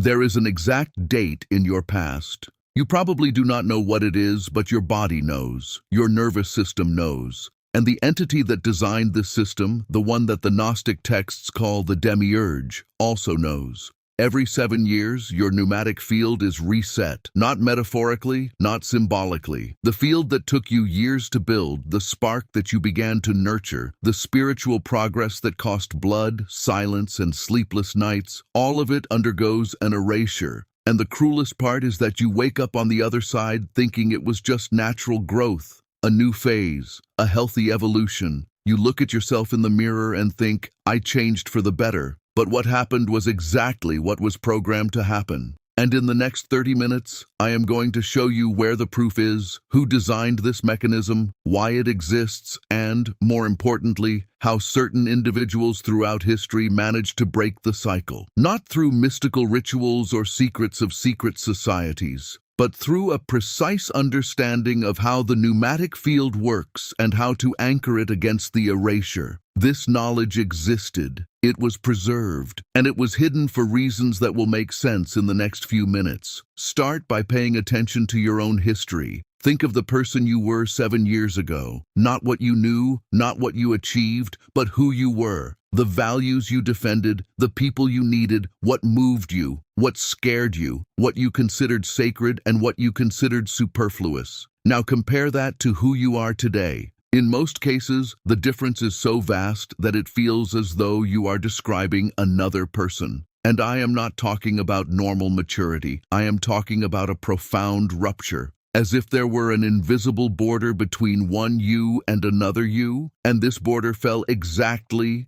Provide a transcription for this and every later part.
There is an exact date in your past. You probably do not know what it is, but your body knows. Your nervous system knows. And the entity that designed this system, the one that the Gnostic texts call the Demiurge, also knows. Every 7 years, your pneumatic field is reset, not metaphorically, not symbolically. The field that took you years to build, the spark that you began to nurture, the spiritual progress that cost blood, silence, and sleepless nights, all of it undergoes an erasure. And the cruelest part is that you wake up on the other side thinking it was just natural growth, a new phase, a healthy evolution. You look at yourself in the mirror and think, I changed for the better. But what happened was exactly what was programmed to happen. And in the next 30 minutes, I am going to show you where the proof is, who designed this mechanism, why it exists, and, more importantly, how certain individuals throughout history managed to break the cycle. Not through mystical rituals or secrets of secret societies, but through a precise understanding of how the pneumatic field works and how to anchor it against the erasure. This knowledge existed, it was preserved, and it was hidden for reasons that will make sense in the next few minutes. Start by paying attention to your own history. Think of the person you were 7 years ago. Not what you knew, not what you achieved, but who you were. The values you defended, the people you needed, what moved you, what scared you, what you considered sacred and what you considered superfluous. Now compare that to who you are today. In most cases, the difference is so vast that it feels as though you are describing another person. And I am not talking about normal maturity. I am talking about a profound rupture. As if there were an invisible border between one you and another you, and this border fell exactly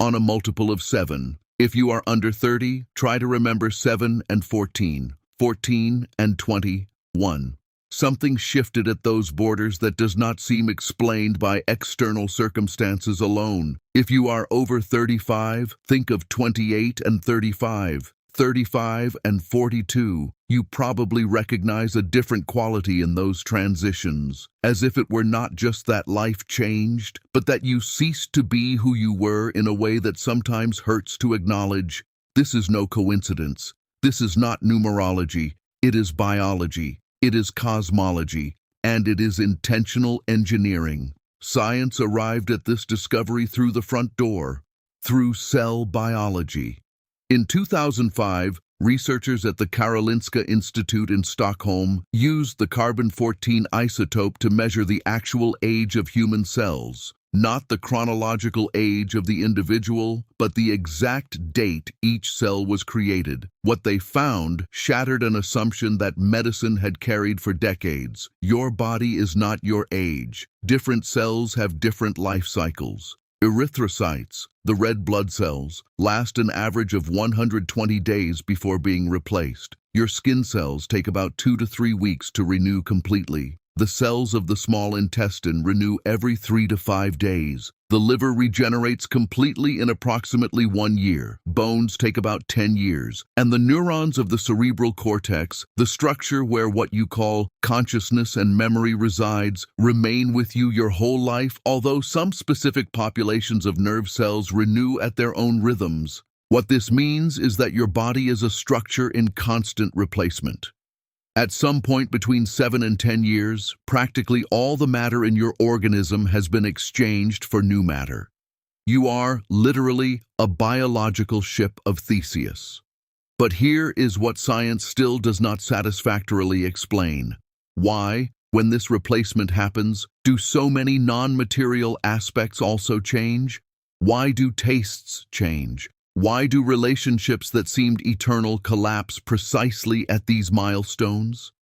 on a multiple of 7. If you are under 30, try to remember 7 and 14, 14 and 21. Something shifted at those borders that does not seem explained by external circumstances alone. If you are over 35, think of 28 and 35. 35 and 42, you probably recognize a different quality in those transitions, as if it were not just that life changed, but that you ceased to be who you were in a way that sometimes hurts to acknowledge. This is no coincidence. This is not numerology. It is biology. It is cosmology. And it is intentional engineering. Science arrived at this discovery through the front door, through cell biology. In 2005, researchers at the Karolinska Institute in Stockholm used the carbon-14 isotope to measure the actual age of human cells, not the chronological age of the individual, but the exact date each cell was created. What they found shattered an assumption that medicine had carried for decades. Your body is not your age. Different cells have different life cycles. Erythrocytes, the red blood cells, last an average of 120 days before being replaced. Your skin cells take about 2 to 3 weeks to renew completely. The cells of the small intestine renew every 3 to 5 days. The liver regenerates completely in approximately 1 year. Bones take about 10 years. And the neurons of the cerebral cortex, the structure where what you call consciousness and memory resides, remain with you your whole life, although some specific populations of nerve cells renew at their own rhythms. What this means is that your body is a structure in constant replacement. At some point between 7 and 10 years, practically all the matter in your organism has been exchanged for new matter. You are, literally, a biological ship of Theseus. But here is what science still does not satisfactorily explain. Why, when this replacement happens, do so many non-material aspects also change? Why do tastes change? Why do relationships that seemed eternal collapse precisely at these milestones?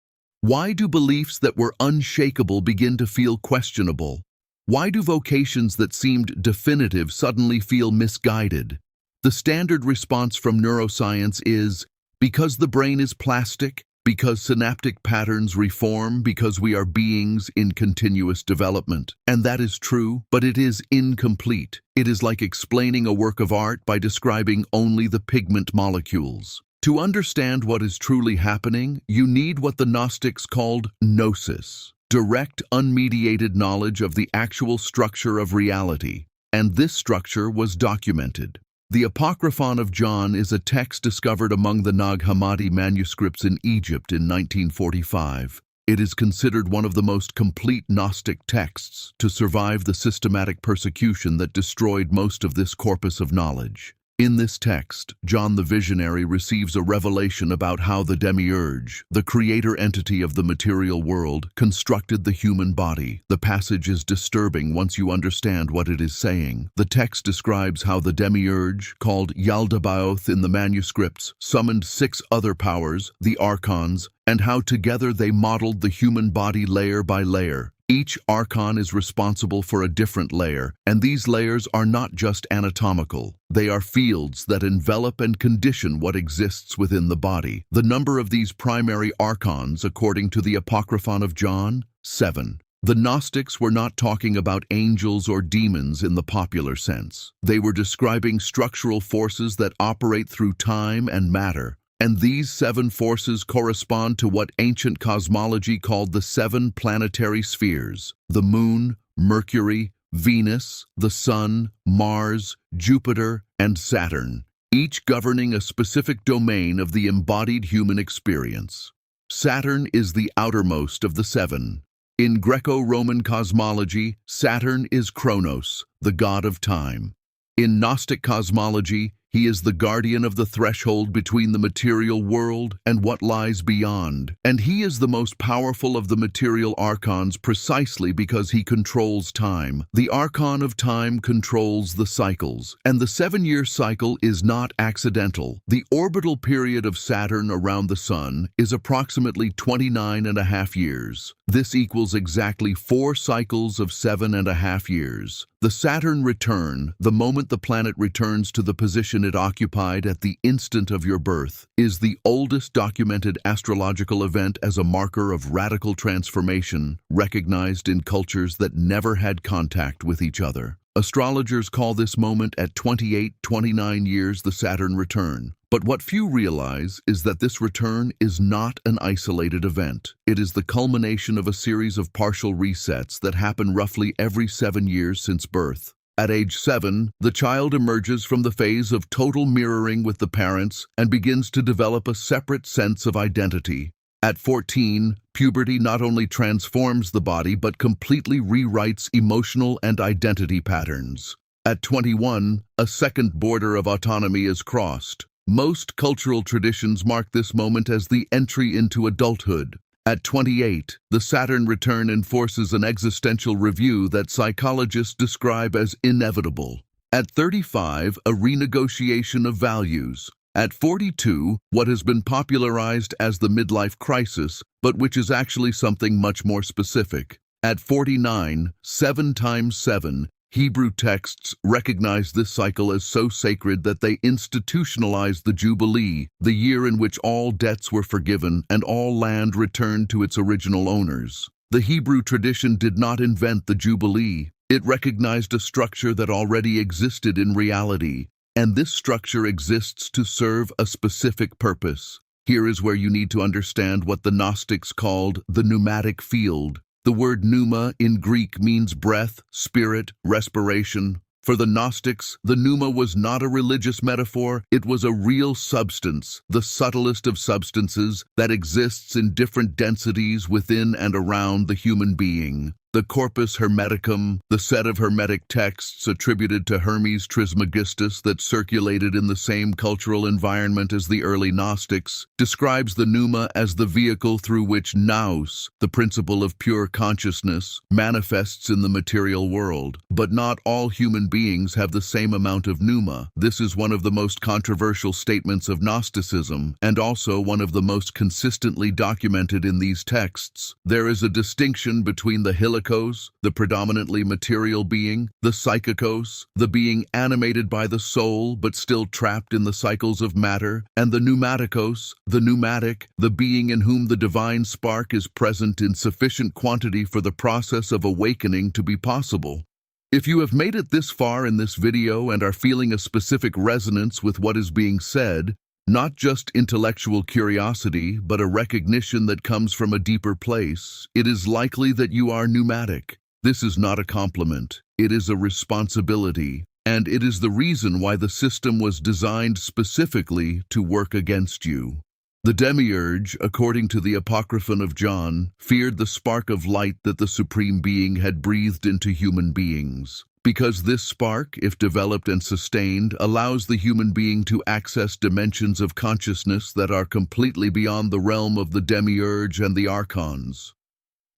Why do beliefs that were unshakable begin to feel questionable? Why do vocations that seemed definitive suddenly feel misguided? The standard response from neuroscience is, because the brain is plastic, because synaptic patterns reform, because we are beings in continuous development. And that is true, but it is incomplete. It is like explaining a work of art by describing only the pigment molecules. To understand what is truly happening, you need what the Gnostics called gnosis, direct, unmediated knowledge of the actual structure of reality. And this structure was documented. The Apocryphon of John is a text discovered among the Nag Hammadi manuscripts in Egypt in 1945. It is considered one of the most complete Gnostic texts to survive the systematic persecution that destroyed most of this corpus of knowledge. In this text, John the Visionary receives a revelation about how the Demiurge, the creator entity of the material world, constructed the human body. The passage is disturbing once you understand what it is saying. The text describes how the Demiurge, called Yaldabaoth in the manuscripts, summoned 6 other powers, the archons, and how together they modeled the human body layer by layer. Each archon is responsible for a different layer, and these layers are not just anatomical. They are fields that envelop and condition what exists within the body. The number of these primary archons, according to the Apocryphon of John, 7. The Gnostics were not talking about angels or demons in the popular sense. They were describing structural forces that operate through time and matter. And these 7 forces correspond to what ancient cosmology called the 7 planetary spheres: the Moon, Mercury, Venus, the Sun, Mars, Jupiter, and Saturn, each governing a specific domain of the embodied human experience. Saturn is the outermost of the 7. In Greco-Roman cosmology, Saturn is Kronos, the god of time. In Gnostic cosmology, he is the guardian of the threshold between the material world and what lies beyond. And he is the most powerful of the material archons precisely because he controls time. The archon of time controls the cycles, and the 7-year cycle is not accidental. The orbital period of Saturn around the Sun is approximately 29.5 years. This equals exactly 4 cycles of 7.5 years. The Saturn return, the moment the planet returns to the position it occupied at the instant of your birth, is the oldest documented astrological event as a marker of radical transformation, recognized in cultures that never had contact with each other. Astrologers call this moment at 28-29 years the Saturn return. But what few realize is that this return is not an isolated event. It is the culmination of a series of partial resets that happen roughly every 7 years since birth. At age 7, the child emerges from the phase of total mirroring with the parents and begins to develop a separate sense of identity. At 14, puberty not only transforms the body but completely rewrites emotional and identity patterns. At 21, a second border of autonomy is crossed. Most cultural traditions mark this moment as the entry into adulthood. At 28, the Saturn return enforces an existential review that psychologists describe as inevitable. At 35, a renegotiation of values. At 42, what has been popularized as the midlife crisis, but which is actually something much more specific. At 49, 7 times 7, Hebrew texts recognize this cycle as so sacred that they institutionalized the Jubilee, the year in which all debts were forgiven and all land returned to its original owners. The Hebrew tradition did not invent the Jubilee. It recognized a structure that already existed in reality, and this structure exists to serve a specific purpose. Here is where you need to understand what the Gnostics called the pneumatic field. The word pneuma in Greek means breath, spirit, respiration. For the Gnostics, the pneuma was not a religious metaphor, it was a real substance, the subtlest of substances that exists in different densities within and around the human being. The Corpus Hermeticum, the set of Hermetic texts attributed to Hermes Trismegistus that circulated in the same cultural environment as the early Gnostics, describes the pneuma as the vehicle through which nous, the principle of pure consciousness, manifests in the material world. But not all human beings have the same amount of pneuma. This is one of the most controversial statements of Gnosticism, and also one of the most consistently documented in these texts. There is a distinction between the the predominantly material being, the psychikos, the being animated by the soul but still trapped in the cycles of matter, and the pneumatikos, the pneumatic, the being in whom the divine spark is present in sufficient quantity for the process of awakening to be possible. If you have made it this far in this video and are feeling a specific resonance with what is being said, not just intellectual curiosity, but a recognition that comes from a deeper place, it is likely that you are pneumatic. This is not a compliment. It is a responsibility. and it is the reason why the system was designed specifically to work against you. The Demiurge, according to the Apocryphon of John, feared the spark of light that the Supreme Being had breathed into human beings. Because this spark, if developed and sustained, allows the human being to access dimensions of consciousness that are completely beyond the realm of the Demiurge and the Archons.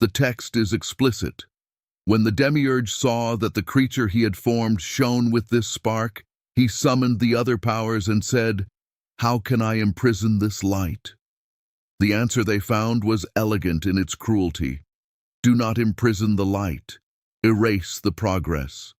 The text is explicit. When the Demiurge saw that the creature he had formed shone with this spark, he summoned the other powers and said, "How can I imprison this light?" The answer they found was elegant in its cruelty. Do not imprison the light. Erase the progress.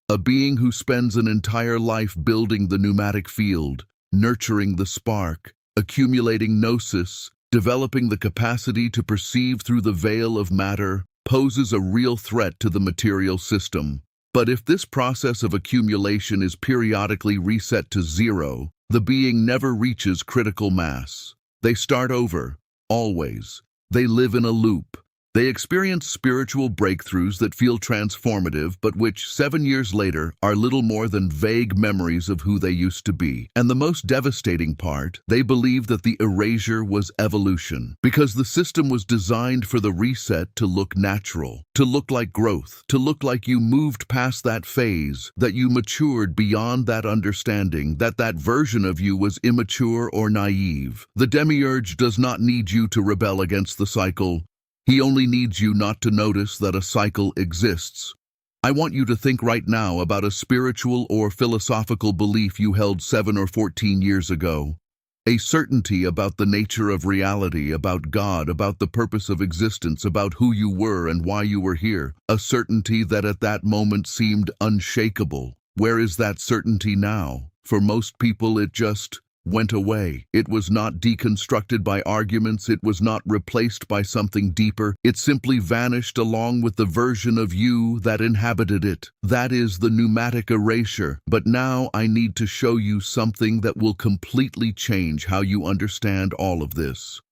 A being who spends an entire life building the pneumatic field, nurturing the spark, accumulating gnosis, developing the capacity to perceive through the veil of matter, poses a real threat to the material system. But if this process of accumulation is periodically reset to zero, the being never reaches critical mass. They start over, always. They live in a loop. They experience spiritual breakthroughs that feel transformative, but which, 7 years later, are little more than vague memories of who they used to be. And the most devastating part, they believe that the erasure was evolution, because the system was designed for the reset to look natural, to look like growth, to look like you moved past that phase, that you matured beyond that understanding, that that version of you was immature or naive. The Demiurge does not need you to rebel against the cycle. He only needs you not to notice that a cycle exists. I want you to think right now about a spiritual or philosophical belief you held 7 or 14 years ago. A certainty about the nature of reality, about God, about the purpose of existence, about who you were and why you were here. A certainty that at that moment seemed unshakable. Where is that certainty now? For most people, it just went away. It was not deconstructed by arguments. It was not replaced by something deeper. It simply vanished along with the version of you that inhabited it. That is the pneumatic erasure. But now I need to show you something that will completely change how you understand all of this.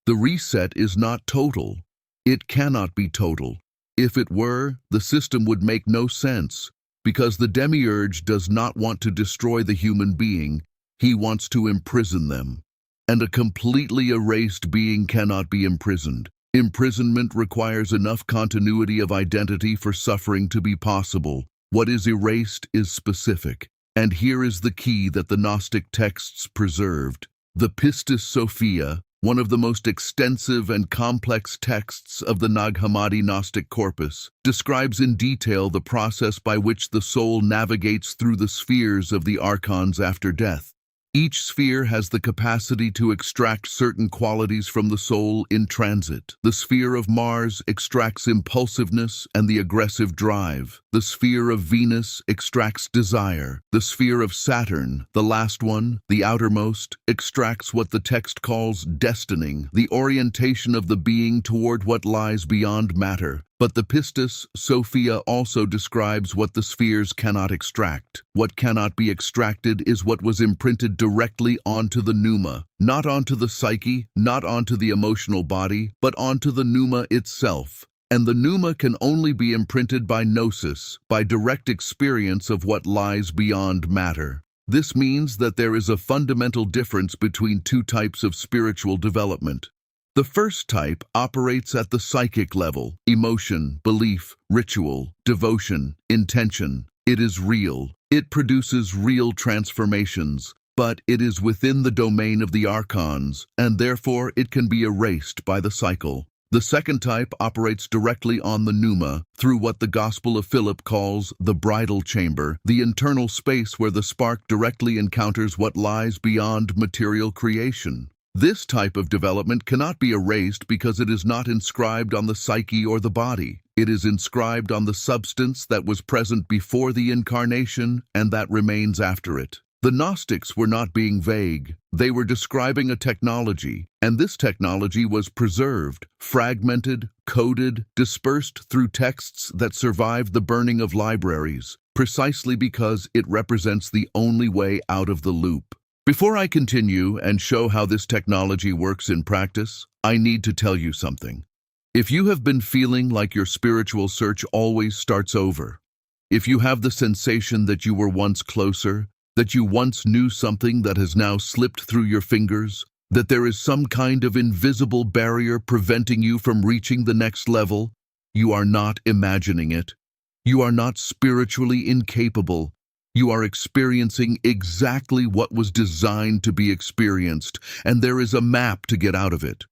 The reset is not total. It cannot be total. If it were, the system would make no sense, because the Demiurge does not want to destroy the human being. He wants to imprison them. And a completely erased being cannot be imprisoned. Imprisonment requires enough continuity of identity for suffering to be possible. What is erased is specific. And here is the key that the Gnostic texts preserved. The Pistis Sophia, one of the most extensive and complex texts of the Nag Hammadi Gnostic corpus, describes in detail the process by which the soul navigates through the spheres of the archons after death. Each sphere has the capacity to extract certain qualities from the soul in transit. The sphere of Mars extracts impulsiveness and the aggressive drive. The sphere of Venus extracts desire. The sphere of Saturn, the last one, the outermost, extracts what the text calls destining, the orientation of the being toward what lies beyond matter. But the Pistis Sophia also describes what the spheres cannot extract. What cannot be extracted is what was imprinted directly onto the pneuma, not onto the psyche, not onto the emotional body, but onto the pneuma itself. And the pneuma can only be imprinted by gnosis, by direct experience of what lies beyond matter. This means that there is a fundamental difference between two types of spiritual development. The first type operates at the psychic level: emotion, belief, ritual, devotion, intention. It is real. It produces real transformations, but it is within the domain of the archons, and therefore it can be erased by the cycle. The second type operates directly on the pneuma, through what the Gospel of Philip calls the bridal chamber, the internal space where the spark directly encounters what lies beyond material creation. This type of development cannot be erased because it is not inscribed on the psyche or the body. It is inscribed on the substance that was present before the incarnation and that remains after it. The Gnostics were not being vague. They were describing a technology, and this technology was preserved, fragmented, coded, dispersed through texts that survived the burning of libraries, precisely because it represents the only way out of the loop. Before I continue and show how this technology works in practice, I need to tell you something. If you have been feeling like your spiritual search always starts over, If you have the sensation that you were once closer, that you once knew something that has now slipped through your fingers, that there is some kind of invisible barrier preventing you from reaching the next level, you are not imagining it. You are not spiritually incapable. You are experiencing exactly what was designed to be experienced, and there is a map to get out of it.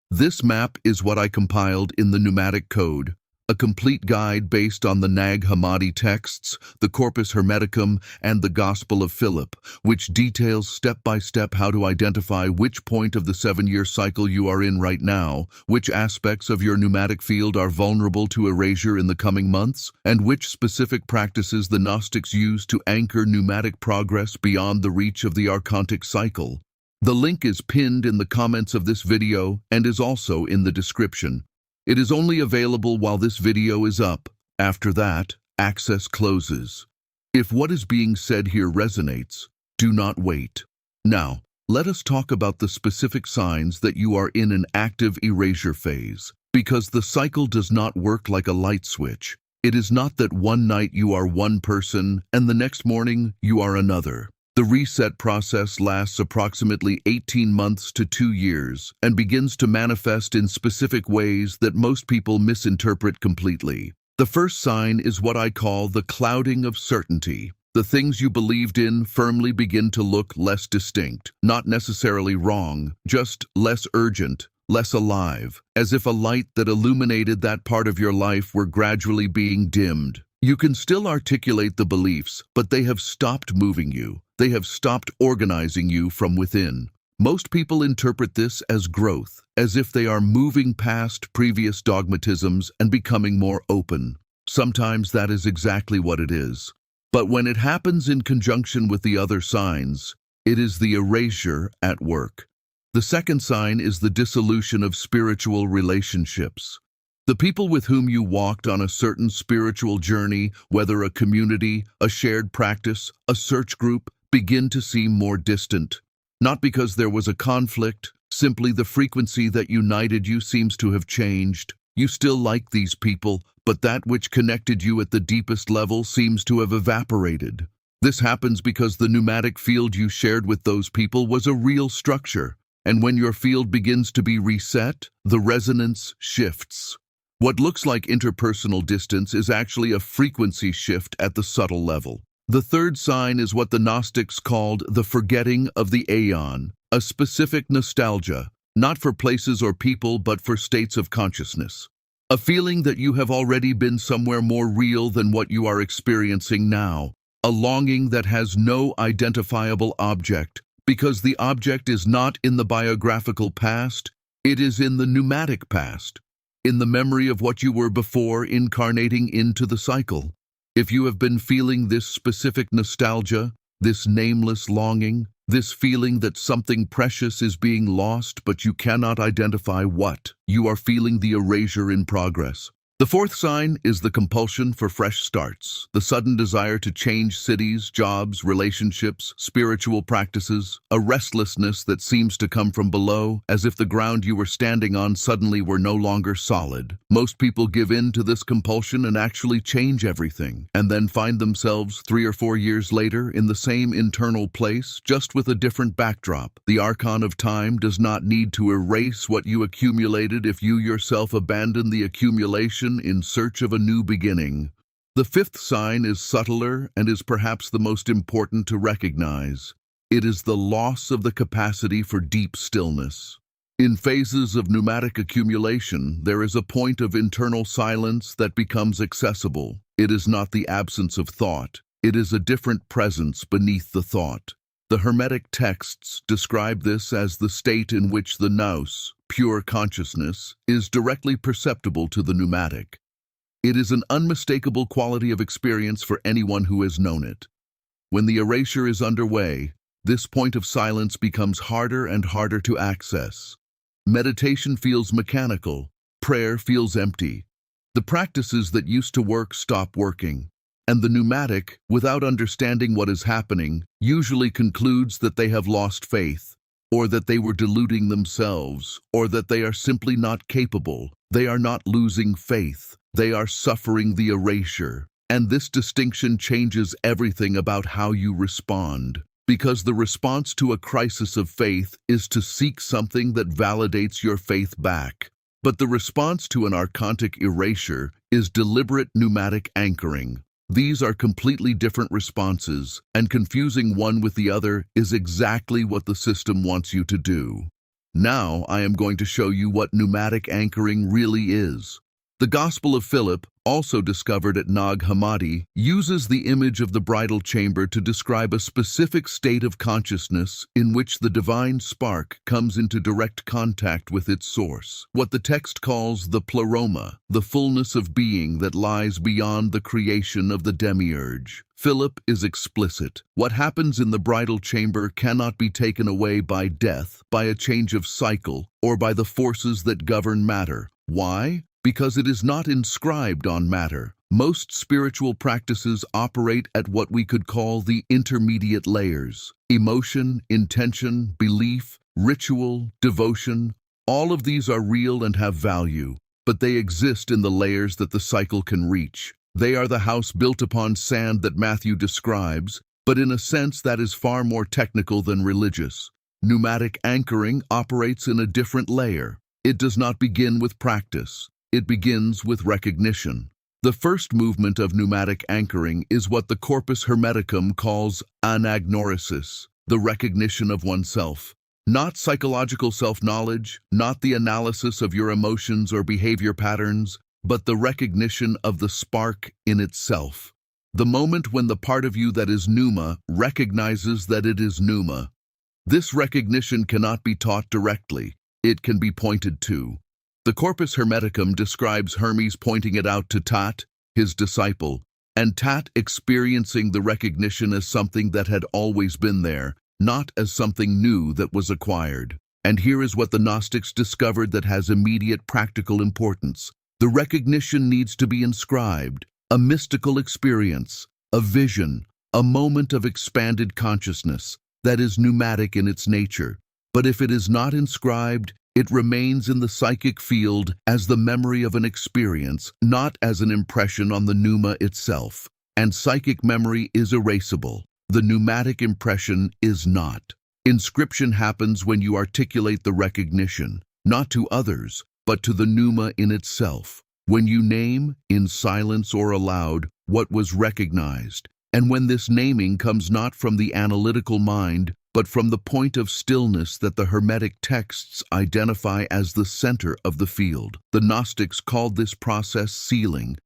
This map is what I compiled in the Pneumatic Code, a complete guide based on the Nag Hammadi texts, the Corpus Hermeticum, and the Gospel of Philip, which details step-by-step how to identify which point of the 7-year cycle you are in right now, which aspects of your pneumatic field are vulnerable to erasure in the coming months, and which specific practices the Gnostics use to anchor pneumatic progress beyond the reach of the archontic cycle. The link is pinned in the comments of this video and is also in the description. It is only available while this video is up. After that, access closes. If what is being said here resonates, do not wait. Now, let us talk about the specific signs that you are in an active erasure phase. Because the cycle does not work like a light switch. It is not that one night you are one person and the next morning you are another. The reset process lasts approximately 18 months to 2 years and begins to manifest in specific ways that most people misinterpret completely. The first sign is what I call the clouding of certainty. The things you believed in firmly begin to look less distinct, not necessarily wrong, just less urgent, less alive, as if a light that illuminated that part of your life were gradually being dimmed. You can still articulate the beliefs, but they have stopped moving you. They have stopped organizing you from within. Most people interpret this as growth, as if they are moving past previous dogmatisms and becoming more open. Sometimes that is exactly what it is. But when it happens in conjunction with the other signs, it is the erasure at work. The second sign is the dissolution of spiritual relationships. The people with whom you walked on a certain spiritual journey, whether a community, a shared practice, a search group, begin to seem more distant. Not because there was a conflict, simply the frequency that united you seems to have changed. You still like these people, but that which connected you at the deepest level seems to have evaporated. This happens because the pneumatic field you shared with those people was a real structure, and when your field begins to be reset, the resonance shifts. What looks like interpersonal distance is actually a frequency shift at the subtle level. The third sign is what the Gnostics called the forgetting of the aeon, a specific nostalgia, not for places or people but for states of consciousness. A feeling that you have already been somewhere more real than what you are experiencing now, a longing that has no identifiable object, because the object is not in the biographical past, it is in the pneumatic past. In the memory of what you were before incarnating into the cycle. If you have been feeling this specific nostalgia, this nameless longing, this feeling that something precious is being lost but you cannot identify what, you are feeling the erasure in progress. The fourth sign is the compulsion for fresh starts, the sudden desire to change cities, jobs, relationships, spiritual practices, a restlessness that seems to come from below, as if the ground you were standing on suddenly were no longer solid. Most people give in to this compulsion and actually change everything, and then find themselves 3 or 4 years later in the same internal place, just with a different backdrop. The Archon of Time does not need to erase what you accumulated if you yourself abandon the accumulation in search of a new beginning. The fifth sign is subtler and is perhaps the most important to recognize. It is the loss of the capacity for deep stillness. In phases of pneumatic accumulation, there is a point of internal silence that becomes accessible. It is not the absence of thought. It is a different presence beneath the thought. The Hermetic texts describe this as the state in which the nous, pure consciousness, is directly perceptible to the pneumatic. It is an unmistakable quality of experience for anyone who has known it. When the erasure is underway, this point of silence becomes harder and harder to access. Meditation feels mechanical. Prayer feels empty. The practices that used to work stop working. And the pneumatic, without understanding what is happening, usually concludes that they have lost faith, or that they were deluding themselves, or that they are simply not capable. They are not losing faith. They are suffering the erasure. And this distinction changes everything about how you respond. Because the response to a crisis of faith is to seek something that validates your faith back. But the response to an archontic erasure is deliberate pneumatic anchoring. These are completely different responses, and confusing one with the other is exactly what the system wants you to do. Now I am going to show you what pneumatic anchoring really is. The Gospel of Philip, also discovered at Nag Hammadi, uses the image of the bridal chamber to describe a specific state of consciousness in which the divine spark comes into direct contact with its source. What the text calls the pleroma, the fullness of being that lies beyond the creation of the Demiurge. Philip is explicit. What happens in the bridal chamber cannot be taken away by death, by a change of cycle, or by the forces that govern matter. Why? Because it is not inscribed on matter. Most spiritual practices operate at what we could call the intermediate layers. Emotion, intention, belief, ritual, devotion, all of these are real and have value, but they exist in the layers that the cycle can reach. They are the house built upon sand that Matthew describes, but in a sense that is far more technical than religious. Pneumatic anchoring operates in a different layer. It does not begin with practice. It begins with recognition. The first movement of pneumatic anchoring is what the Corpus Hermeticum calls anagnorisis, the recognition of oneself. Not psychological self-knowledge, not the analysis of your emotions or behavior patterns, but the recognition of the spark in itself. The moment when the part of you that is pneuma recognizes that it is pneuma. This recognition cannot be taught directly. It can be pointed to. The Corpus Hermeticum describes Hermes pointing it out to Tat, his disciple, and Tat experiencing the recognition as something that had always been there, not as something new that was acquired. And here is what the Gnostics discovered that has immediate practical importance. The recognition needs to be inscribed, a mystical experience, a vision, a moment of expanded consciousness that is pneumatic in its nature. But if it is not inscribed, it remains in the psychic field as the memory of an experience, not as an impression on the pneuma itself. And psychic memory is erasable. The pneumatic impression is not. Inscription happens when you articulate the recognition, not to others, but to the pneuma in itself. When you name, in silence or aloud, what was recognized, and when this naming comes not from the analytical mind, but from the point of stillness that the Hermetic texts identify as the center of the field. The Gnostics called this process sealing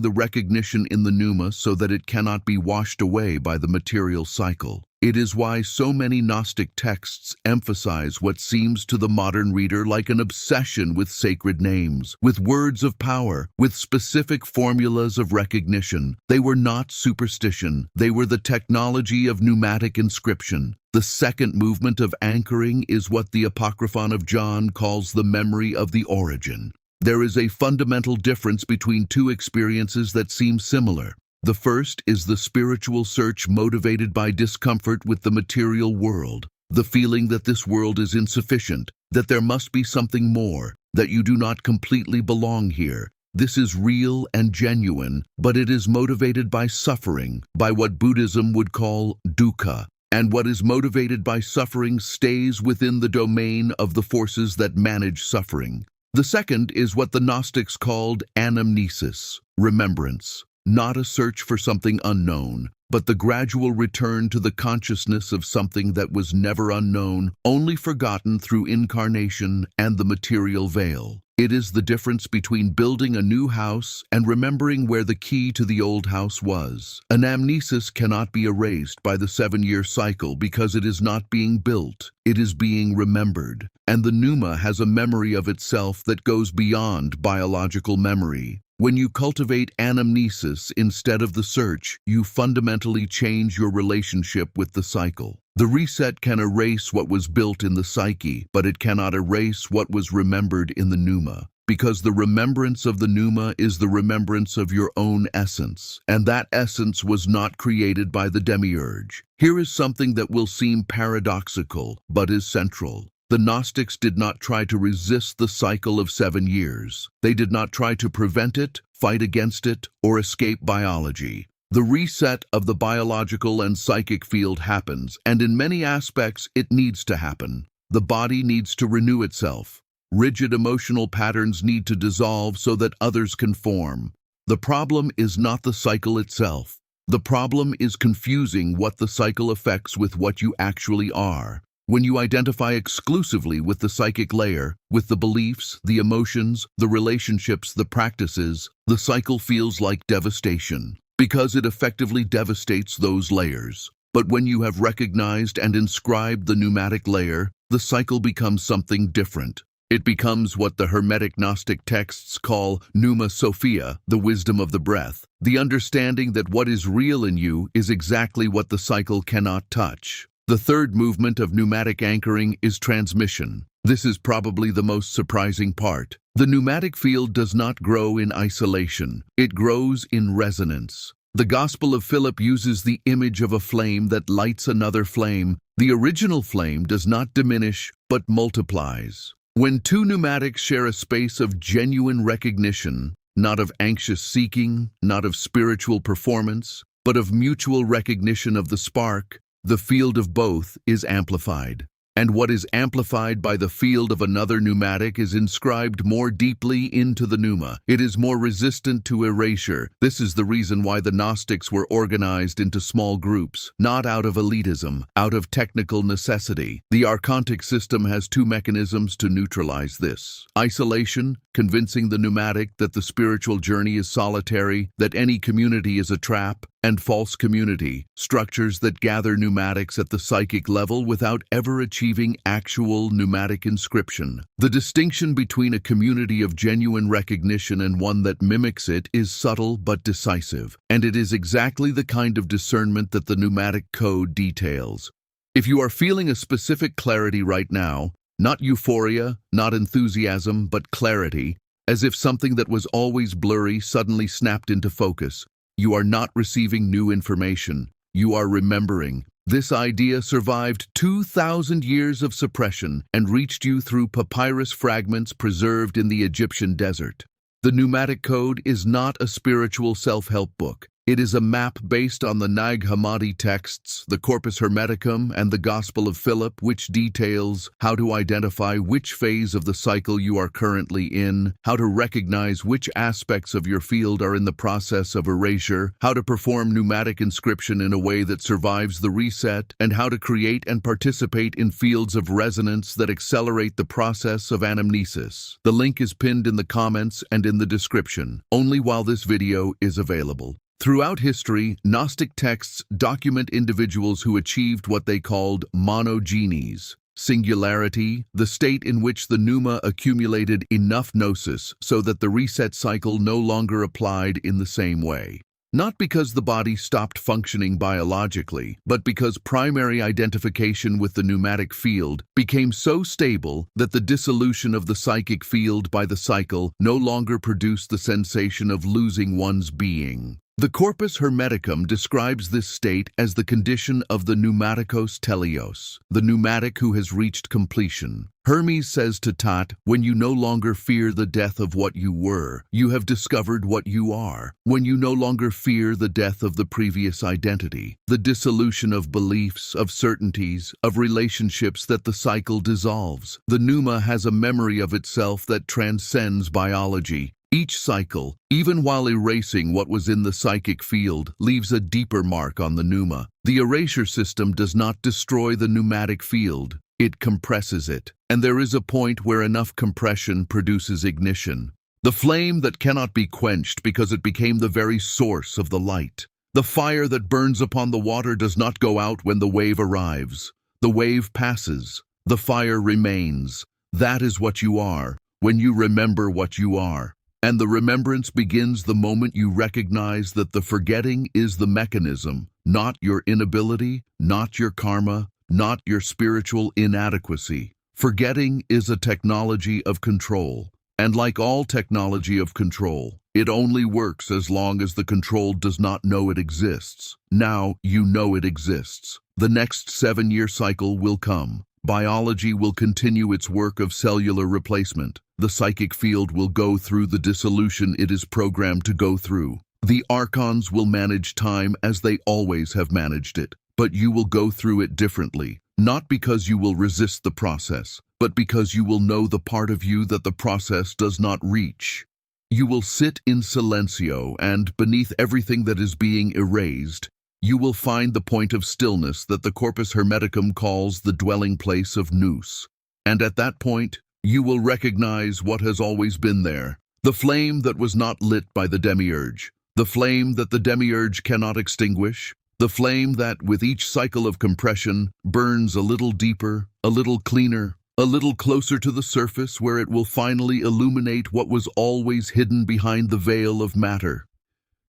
the recognition in the pneuma so that it cannot be washed away by the material cycle. It is why so many Gnostic texts emphasize what seems to the modern reader like an obsession with sacred names, with words of power, with specific formulas of recognition. They were not superstition. They were the technology of pneumatic inscription. The second movement of anchoring is what the Apocryphon of John calls the memory of the origin. There is a fundamental difference between two experiences that seem similar. The first is the spiritual search motivated by discomfort with the material world, the feeling that this world is insufficient, that there must be something more, that you do not completely belong here. This is real and genuine, but it is motivated by suffering, by what Buddhism would call dukkha. And what is motivated by suffering stays within the domain of the forces that manage suffering. The second is what the Gnostics called anamnesis, remembrance. Not a search for something unknown, but the gradual return to the consciousness of something that was never unknown, only forgotten through incarnation and the material veil. It is the difference between building a new house and remembering where the key to the old house was. Anamnesis cannot be erased by the 7-year cycle because it is not being built, it is being remembered. And the pneuma has a memory of itself that goes beyond biological memory. When you cultivate anamnesis instead of the search, you fundamentally change your relationship with the cycle. The reset can erase what was built in the psyche, but it cannot erase what was remembered in the pneuma. Because the remembrance of the pneuma is the remembrance of your own essence, and that essence was not created by the Demiurge. Here is something that will seem paradoxical, but is central. The Gnostics did not try to resist the cycle of 7 years. They did not try to prevent it, fight against it, or escape biology. The reset of the biological and psychic field happens, and in many aspects it needs to happen. The body needs to renew itself. Rigid emotional patterns need to dissolve so that others can form. The problem is not the cycle itself. The problem is confusing what the cycle affects with what you actually are. When you identify exclusively with the psychic layer, with the beliefs, the emotions, the relationships, the practices, the cycle feels like devastation, because it effectively devastates those layers. But when you have recognized and inscribed the pneumatic layer, the cycle becomes something different. It becomes what the Hermetic Gnostic texts call pneuma sophia, the wisdom of the breath, the understanding that what is real in you is exactly what the cycle cannot touch. The third movement of pneumatic anchoring is transmission. This is probably the most surprising part. The pneumatic field does not grow in isolation. It grows in resonance. The Gospel of Philip uses the image of a flame that lights another flame. The original flame does not diminish, but multiplies. When two pneumatics share a space of genuine recognition, not of anxious seeking, not of spiritual performance, but of mutual recognition of the spark, the field of both is amplified. And what is amplified by the field of another pneumatic is inscribed more deeply into the pneuma. It is more resistant to erasure. This is the reason why the Gnostics were organized into small groups, not out of elitism, out of technical necessity. The archontic system has two mechanisms to neutralize this. Isolation, convincing the pneumatic that the spiritual journey is solitary, that any community is a trap, and false community, structures that gather pneumatics at the psychic level without ever achieving actual pneumatic inscription. The distinction between a community of genuine recognition and one that mimics it is subtle but decisive, and it is exactly the kind of discernment that the pneumatic code details. If you are feeling a specific clarity right now, not euphoria, not enthusiasm, but clarity, as if something that was always blurry suddenly snapped into focus, you are not receiving new information. You are remembering. This idea survived 2,000 years of suppression and reached you through papyrus fragments preserved in the Egyptian desert. The pneumatic code is not a spiritual self-help book. It is a map based on the Nag Hammadi texts, the Corpus Hermeticum, and the Gospel of Philip, which details how to identify which phase of the cycle you are currently in, how to recognize which aspects of your field are in the process of erasure, how to perform pneumatic inscription in a way that survives the reset, and how to create and participate in fields of resonance that accelerate the process of anamnesis. The link is pinned in the comments and in the description, only while this video is available. Throughout history, Gnostic texts document individuals who achieved what they called monogenies, singularity, the state in which the pneuma accumulated enough gnosis so that the reset cycle no longer applied in the same way. Not because the body stopped functioning biologically, but because primary identification with the pneumatic field became so stable that the dissolution of the psychic field by the cycle no longer produced the sensation of losing one's being. The Corpus Hermeticum describes this state as the condition of the pneumatikos teleos, the pneumatic who has reached completion. Hermes says to Tat, when you no longer fear the death of what you were, you have discovered what you are. When you no longer fear the death of the previous identity, the dissolution of beliefs, of certainties, of relationships that the cycle dissolves. The pneuma has a memory of itself that transcends biology. Each cycle, even while erasing what was in the psychic field, leaves a deeper mark on the pneuma. The erasure system does not destroy the pneumatic field, it compresses it. And there is a point where enough compression produces ignition. The flame that cannot be quenched because it became the very source of the light. The fire that burns upon the water does not go out when the wave arrives. The wave passes. The fire remains. That is what you are, when you remember what you are. And the remembrance begins the moment you recognize that the forgetting is the mechanism, not your inability, not your karma, not your spiritual inadequacy. Forgetting is a technology of control. And like all technology of control, it only works as long as the controlled does not know it exists. Now you know it exists. The next 7-year cycle will come. Biology will continue its work of cellular replacement. The psychic field will go through the dissolution it is programmed to go through. The archons will manage time as they always have managed it, but you will go through it differently, not because you will resist the process, but because you will know the part of you that the process does not reach. You will sit in silencio, and beneath everything that is being erased, you will find the point of stillness that the Corpus Hermeticum calls the dwelling place of Nous. And at that point, you will recognize what has always been there, the flame that was not lit by the Demiurge, the flame that the Demiurge cannot extinguish, the flame that, with each cycle of compression, burns a little deeper, a little cleaner, a little closer to the surface where it will finally illuminate what was always hidden behind the veil of matter.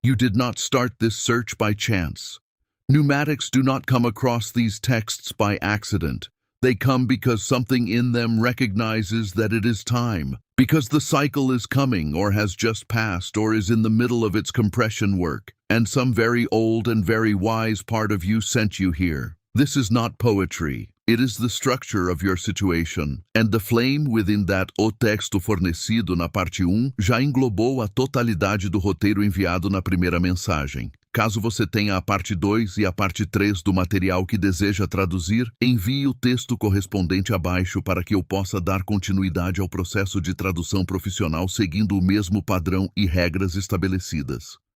You did not start this search by chance. Pneumatics do not come across these texts by accident. They come because something in them recognizes that it is time, because the cycle is coming or has just passed or is in the middle of its compression work, and some very old and very wise part of you sent you here. This is not poetry. It is the structure of your situation, and the flame within that o texto fornecido na parte 1 já englobou a totalidade do roteiro enviado na primeira mensagem. Caso você tenha a parte 2 e a parte 3 do material que deseja traduzir, envie o texto correspondente abaixo para que eu possa dar continuidade ao processo de tradução profissional seguindo o mesmo padrão e regras estabelecidas.